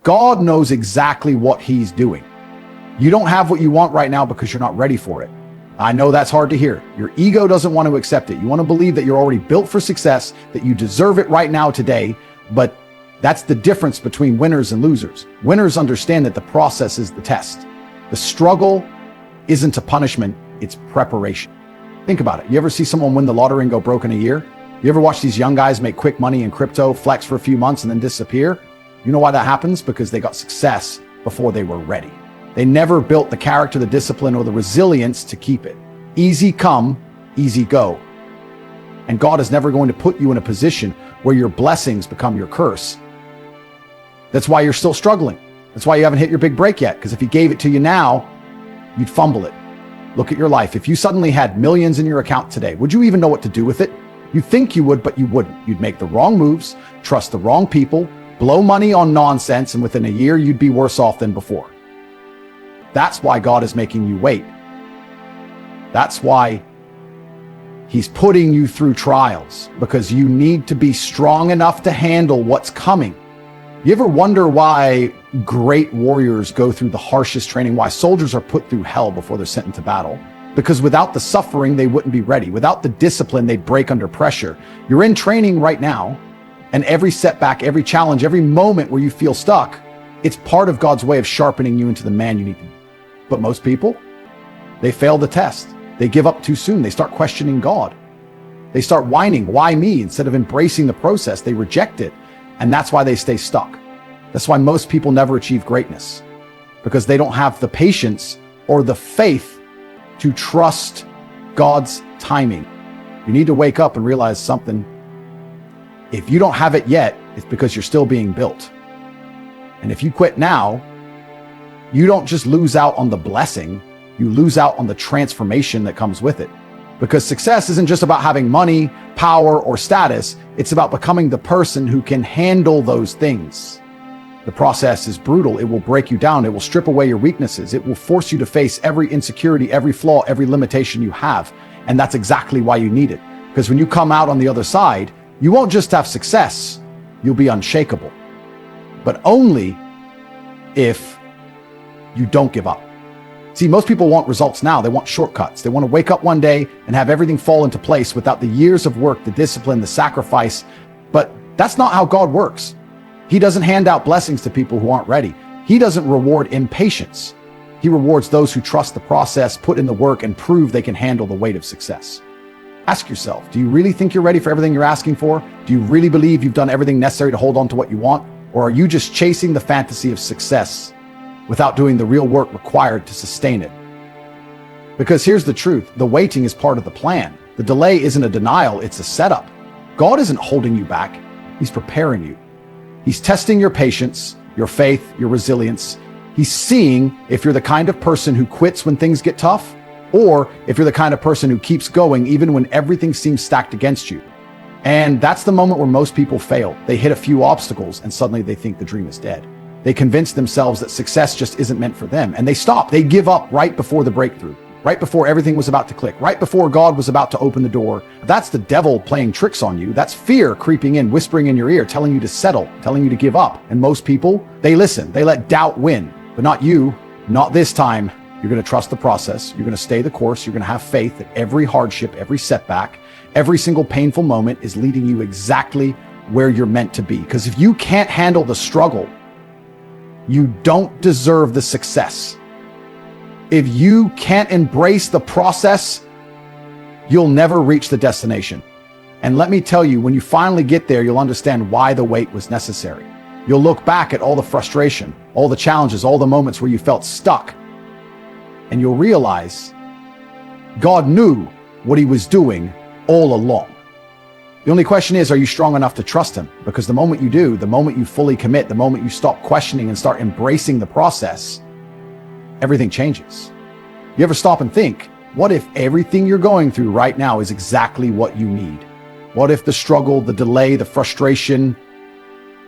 God knows exactly what he's doing. You don't have what you want right now because you're not ready for it. I know that's hard to hear. Your ego doesn't want to accept it. You want to believe that you're already built for success, that you deserve it right now today, but that's the difference between winners and losers. Winners understand that the process is the test. The struggle isn't a punishment, it's preparation. Think about it. You ever see someone win the lottery and go broke in a year? You ever watch these young guys make quick money in crypto, flex for a few months, and then disappear? You know why that happens? Because they got success before they were ready. They never built the character, the discipline, or the resilience to keep it. Easy come, easy go. And God is never going to put you in a position where your blessings become your curse. That's why you're still struggling. That's why you haven't hit your big break yet, because if he gave it to you now, you'd fumble it. Look at your life. If you suddenly had millions in your account today, would you even know what to do with it? You think you would, but you wouldn't. You'd make the wrong moves, trust the wrong people, blow money on nonsense, and within a year, you'd be worse off than before. That's why God is making you wait. That's why he's putting you through trials, because you need to be strong enough to handle what's coming. You ever wonder why great warriors go through the harshest training, why soldiers are put through hell before they're sent into battle? Because without the suffering, they wouldn't be ready. Without the discipline, they'd break under pressure. You're in training right now, and every setback, every challenge, every moment where you feel stuck, it's part of God's way of sharpening you into the man you need to be. But most people, they fail the test. They give up too soon. They start questioning God. They start whining, why me? Instead of embracing the process, they reject it. And that's why they stay stuck. That's why most people never achieve greatness, because they don't have the patience or the faith to trust God's timing. You need to wake up and realize something. If you don't have it yet, it's because you're still being built. And if you quit now, you don't just lose out on the blessing, you lose out on the transformation that comes with it. Because success isn't just about having money, power, or status. It's about becoming the person who can handle those things. The process is brutal. It will break you down. It will strip away your weaknesses. It will force you to face every insecurity, every flaw, every limitation you have. And that's exactly why you need it. Because when you come out on the other side, you won't just have success, you'll be unshakable. But only if you don't give up. See, most people want results now. They want shortcuts. They want to wake up one day and have everything fall into place without the years of work, the discipline, the sacrifice. But that's not how God works. He doesn't hand out blessings to people who aren't ready. He doesn't reward impatience. He rewards those who trust the process, put in the work, and prove they can handle the weight of success. Ask yourself, do you really think you're ready for everything you're asking for? Do you really believe you've done everything necessary to hold on to what you want? Or are you just chasing the fantasy of success without doing the real work required to sustain it? Because here's the truth, the waiting is part of the plan. The delay isn't a denial, it's a setup. God isn't holding you back, he's preparing you. He's testing your patience, your faith, your resilience. He's seeing if you're the kind of person who quits when things get tough, or if you're the kind of person who keeps going even when everything seems stacked against you. And that's the moment where most people fail. They hit a few obstacles and suddenly they think the dream is dead. They convince themselves that success just isn't meant for them, and they stop. They give up right before the breakthrough, right before everything was about to click, right before God was about to open the door. That's the devil playing tricks on you. That's fear creeping in, whispering in your ear, telling you to settle, telling you to give up. And most people, they listen. They let doubt win, but not you, not this time. You're going to trust the process. You're going to stay the course. You're going to have faith that every hardship, every setback, every single painful moment is leading you exactly where you're meant to be. Because if you can't handle the struggle, you don't deserve the success. If you can't embrace the process, you'll never reach the destination. And let me tell you, when you finally get there, you'll understand why the wait was necessary. You'll look back at all the frustration, all the challenges, all the moments where you felt stuck, and you'll realize God knew what he was doing all along. The only question is, are you strong enough to trust him? Because the moment you do, the moment you fully commit, the moment you stop questioning and start embracing the process, everything changes. You ever stop and think, what if everything you're going through right now is exactly what you need? What if the struggle, the delay, the frustration,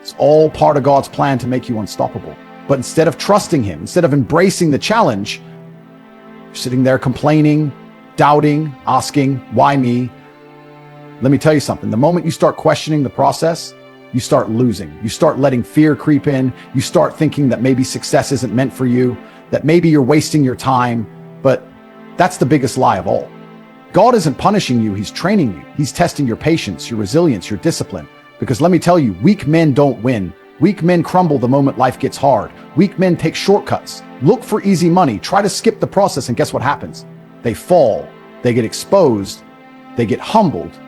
it's all part of God's plan to make you unstoppable? But instead of trusting him, instead of embracing the challenge, you're sitting there complaining, doubting, asking, why me? Let me tell you something. The moment you start questioning the process, you start losing. You start letting fear creep in. You start thinking that maybe success isn't meant for you, that maybe you're wasting your time. But that's the biggest lie of all. God isn't punishing you, he's training you. He's testing your patience, your resilience, your discipline. Because let me tell you, weak men don't win. Weak men crumble the moment life gets hard. Weak men take shortcuts, look for easy money, try to skip the process, and guess what happens? They fall, they get exposed, they get humbled.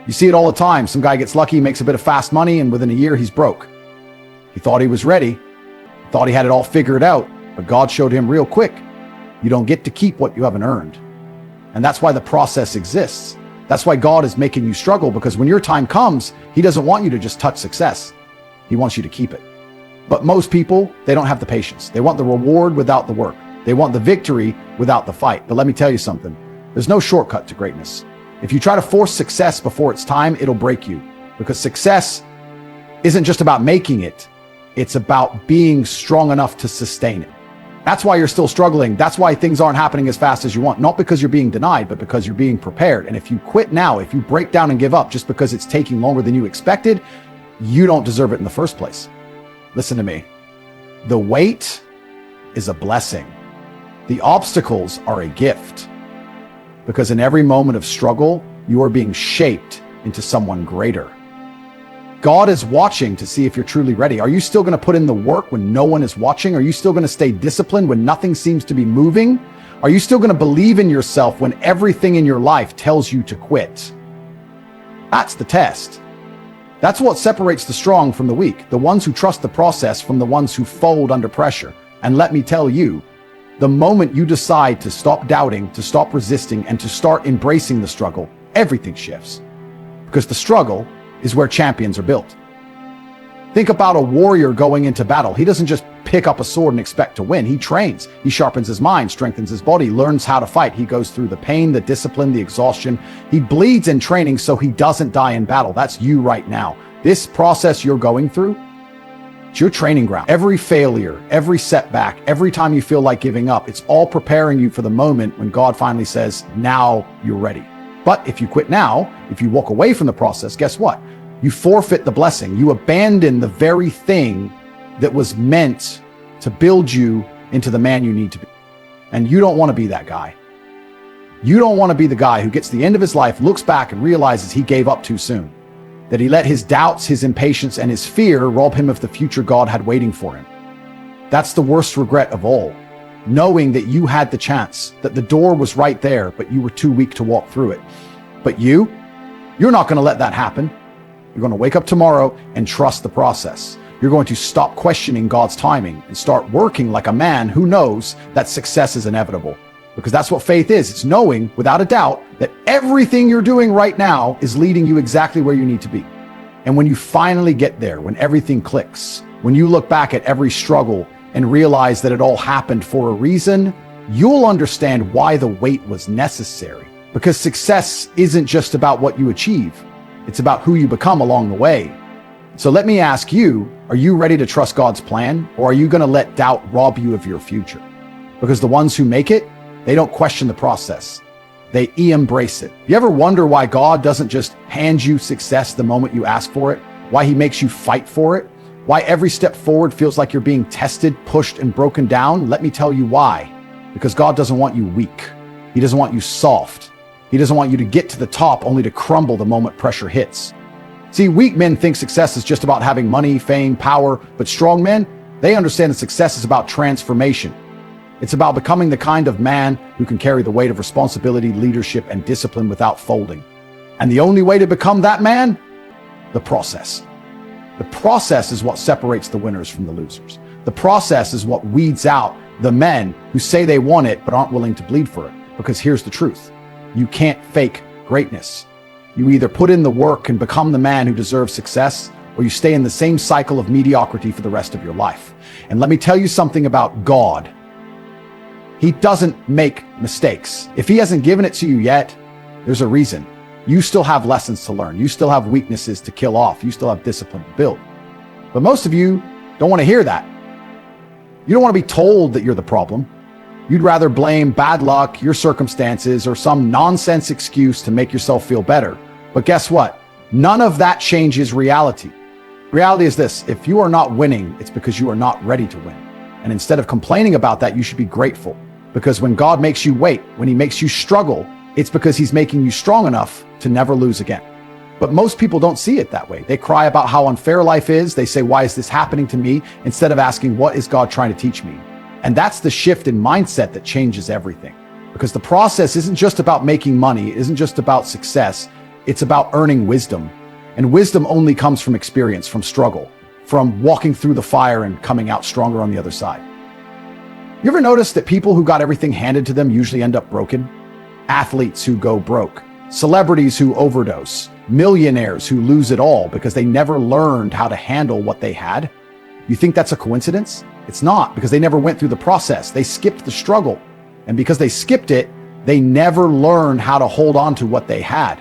You see it all the time. Some guy gets lucky, makes a bit of fast money, and within a year he's broke. He thought he was ready, thought he had it all figured out, but God showed him real quick, you don't get to keep what you haven't earned. And that's why the process exists. That's why God is making you struggle, because when your time comes, he doesn't want you to just touch success. He wants you to keep it. But most people, they don't have the patience. They want the reward without the work. They want the victory without the fight. But let me tell you something. There's no shortcut to greatness. If you try to force success before it's time, it'll break you. Because success isn't just about making it. It's about being strong enough to sustain it. That's why you're still struggling. That's why things aren't happening as fast as you want. Not because you're being denied, but because you're being prepared. And if you quit now, if you break down and give up just because it's taking longer than you expected, you don't deserve it in the first place. Listen to me. The wait is a blessing. The obstacles are a gift. Because in every moment of struggle, you are being shaped into someone greater. God is watching to see if you're truly ready. Are you still going to put in the work when no one is watching? Are you still going to stay disciplined when nothing seems to be moving? Are you still going to believe in yourself when everything in your life tells you to quit? That's the test. That's what separates the strong from the weak, the ones who trust the process from the ones who fold under pressure. And let me tell you, the moment you decide to stop doubting, to stop resisting, and to start embracing the struggle, everything shifts. Because the struggle is where champions are built. Think about a warrior going into battle. He doesn't just pick up a sword and expect to win. He trains. He sharpens his mind, strengthens his body, learns how to fight. He goes through the pain, the discipline, the exhaustion. He bleeds in training so he doesn't die in battle. That's you right now. This process you're going through, it's your training ground. Every failure, every setback, every time you feel like giving up, it's all preparing you for the moment when God finally says, now you're ready. But if you quit now, if you walk away from the process, guess what? You forfeit the blessing. You abandon the very thing that was meant to build you into the man you need to be. And you don't want to be that guy. You don't want to be the guy who gets to the end of his life, looks back and realizes he gave up too soon. That he let his doubts, his impatience, and his fear rob him of the future God had waiting for him. That's the worst regret of all. Knowing that you had the chance, that the door was right there, but you were too weak to walk through it. But you're not going to let that happen. You're going to wake up tomorrow and trust the process. You're going to stop questioning God's timing and start working like a man who knows that success is inevitable. Because that's what faith is. It's knowing, without a doubt, that everything you're doing right now is leading you exactly where you need to be. And when you finally get there, when everything clicks, when you look back at every struggle and realize that it all happened for a reason, you'll understand why the wait was necessary. Because success isn't just about what you achieve. It's about who you become along the way. So let me ask you, are you ready to trust God's plan, or are you going to let doubt rob you of your future? Because the ones who make it, they don't question the process. They embrace it. You ever wonder why God doesn't just hand you success the moment you ask for it? Why he makes you fight for it? Why every step forward feels like you're being tested, pushed, and broken down? Let me tell you why. Because God doesn't want you weak. He doesn't want you soft. He doesn't want you to get to the top only to crumble the moment pressure hits. See, weak men think success is just about having money, fame, power, but strong men, they understand that success is about transformation. It's about becoming the kind of man who can carry the weight of responsibility, leadership, and discipline without folding. And the only way to become that man? The process. The process is what separates the winners from the losers. The process is what weeds out the men who say they want it but aren't willing to bleed for it. Because here's the truth. You can't fake greatness. You either put in the work and become the man who deserves success, or you stay in the same cycle of mediocrity for the rest of your life. And let me tell you something about God. He doesn't make mistakes. If he hasn't given it to you yet, there's a reason. You still have lessons to learn. You still have weaknesses to kill off. You still have discipline to build. But most of you don't want to hear that. You don't want to be told that you're the problem. You'd rather blame bad luck, your circumstances, or some nonsense excuse to make yourself feel better. But guess what? None of that changes reality. Reality is this: if you are not winning, it's because you are not ready to win. And instead of complaining about that, you should be grateful. Because when God makes you wait, when he makes you struggle, it's because he's making you strong enough to never lose again. But most people don't see it that way. They cry about how unfair life is. They say, why is this happening to me? Instead of asking, what is God trying to teach me? And that's the shift in mindset that changes everything. Because the process isn't just about making money. It isn't just about success. It's about earning wisdom. And wisdom only comes from experience, from struggle, from walking through the fire and coming out stronger on the other side. You ever notice that people who got everything handed to them usually end up broken? Athletes who go broke, celebrities who overdose, millionaires who lose it all because they never learned how to handle what they had. You think that's a coincidence? It's not, because they never went through the process. They skipped the struggle. And because they skipped it, they never learned how to hold on to what they had.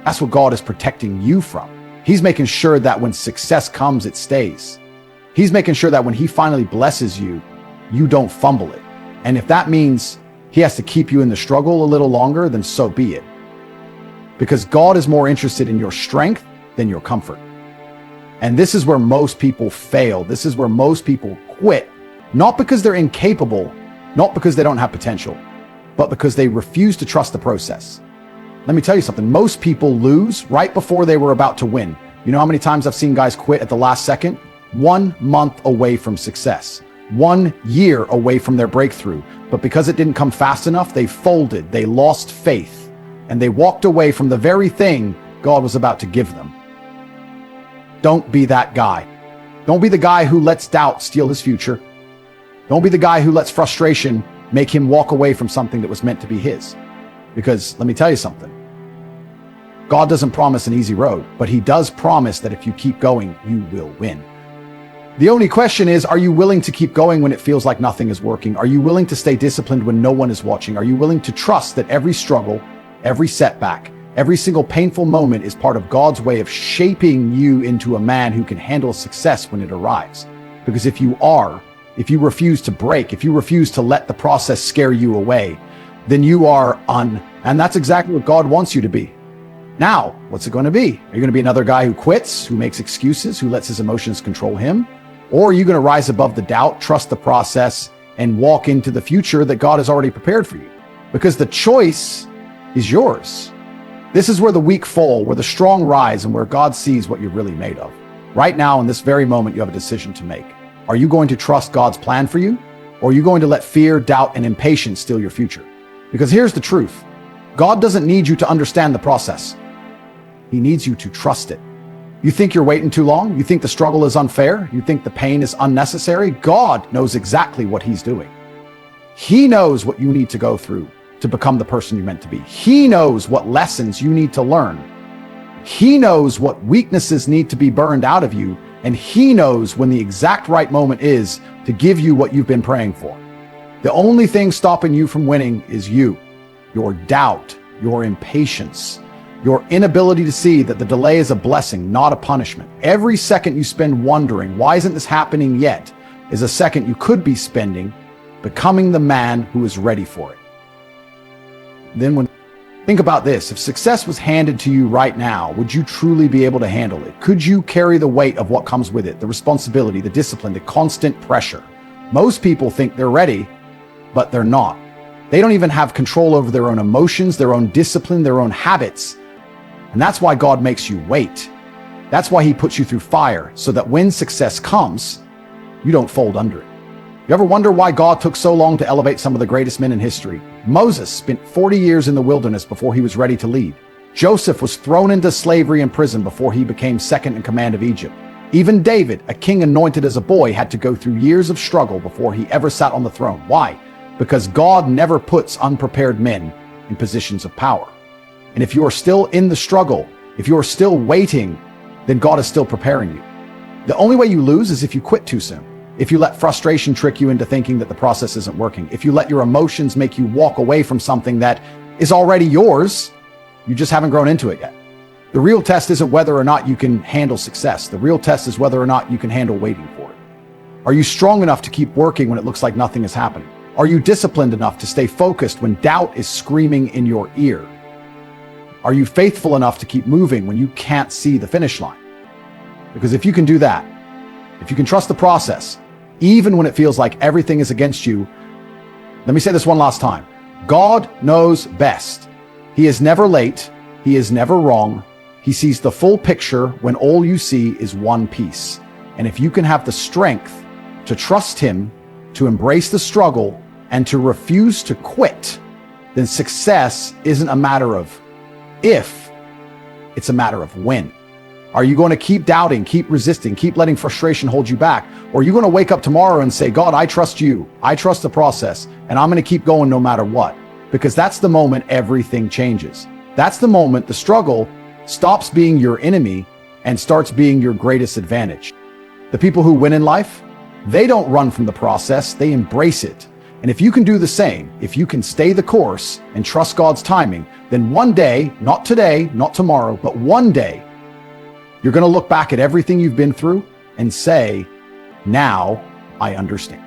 That's what God is protecting you from. He's making sure that when success comes, it stays. He's making sure that when he finally blesses you, you don't fumble it. And if that means he has to keep you in the struggle a little longer, then so be it. Because God is more interested in your strength than your comfort. And this is where most people fail. This is where most people quit. Not because they're incapable, not because they don't have potential, but because they refuse to trust the process. Let me tell you something. Most people lose right before they were about to win. You know how many times I've seen guys quit at the last second? 1 month away from success. 1 year away from their breakthrough. But because it didn't come fast enough, they folded, they lost faith, and they walked away from the very thing God was about to give them. Don't be that guy. Don't be the guy who lets doubt steal his future. Don't be the guy who lets frustration make him walk away from something that was meant to be his. Because let me tell you something. God doesn't promise an easy road, but he does promise that if you keep going, you will win. The only question is, are you willing to keep going when it feels like nothing is working? Are you willing to stay disciplined when no one is watching? Are you willing to trust that every struggle, every setback, every single painful moment is part of God's way of shaping you into a man who can handle success when it arrives? Because if you are, if you refuse to break, if you refuse to let the process scare you away, then you are and that's exactly what God wants you to be. Now, what's it going to be? Are you going to be another guy who quits, who makes excuses, who lets his emotions control him? Or are you going to rise above the doubt, trust the process, and walk into the future that God has already prepared for you? Because the choice is yours. This is where the weak fall, where the strong rise, and where God sees what you're really made of. Right now, in this very moment, you have a decision to make. Are you going to trust God's plan for you? Or are you going to let fear, doubt, and impatience steal your future? Because here's the truth. God doesn't need you to understand the process. He needs you to trust it. You think you're waiting too long? You think the struggle is unfair? You think the pain is unnecessary? God knows exactly what he's doing. He knows what you need to go through to become the person you're meant to be. He knows what lessons you need to learn. He knows what weaknesses need to be burned out of you, and he knows when the exact right moment is to give you what you've been praying for. The only thing stopping you from winning is you, your doubt, your impatience, your inability to see that the delay is a blessing, not a punishment. Every second you spend wondering, why isn't this happening yet, is a second you could be spending becoming the man who is ready for it. Think about this. If success was handed to you right now, would you truly be able to handle it? Could you carry the weight of what comes with it, the responsibility, the discipline, the constant pressure? Most people think they're ready, but they're not. They don't even have control over their own emotions, their own discipline, their own habits. And that's why God makes you wait. That's why he puts you through fire, so that when success comes, you don't fold under it. You ever wonder why God took so long to elevate some of the greatest men in history? Moses spent 40 years in the wilderness before he was ready to lead. Joseph was thrown into slavery and prison before he became second in command of Egypt. Even David, a king anointed as a boy, had to go through years of struggle before he ever sat on the throne. Why? Because God never puts unprepared men in positions of power. And if you are still in the struggle, if you are still waiting, then God is still preparing you. The only way you lose is if you quit too soon. If you let frustration trick you into thinking that the process isn't working. If you let your emotions make you walk away from something that is already yours, you just haven't grown into it yet. The real test isn't whether or not you can handle success. The real test is whether or not you can handle waiting for it. Are you strong enough to keep working when it looks like nothing is happening? Are you disciplined enough to stay focused when doubt is screaming in your ear? Are you faithful enough to keep moving when you can't see the finish line? Because if you can do that, if you can trust the process, even when it feels like everything is against you, let me say this one last time. God knows best. He is never late. He is never wrong. He sees the full picture when all you see is one piece. And if you can have the strength to trust him, to embrace the struggle, and to refuse to quit, then success isn't a matter of if, it's a matter of when. Are you going to keep doubting, keep resisting, keep letting frustration hold you back? Or are you going to wake up tomorrow and say, God, I trust you. I trust the process, and I'm going to keep going no matter what? Because that's the moment everything changes. That's the moment the struggle stops being your enemy and starts being your greatest advantage. The people who win in life, they don't run from the process, they embrace it. And if you can do the same, if you can stay the course and trust God's timing, then one day, not today, not tomorrow, but one day, you're going to look back at everything you've been through and say, now I understand.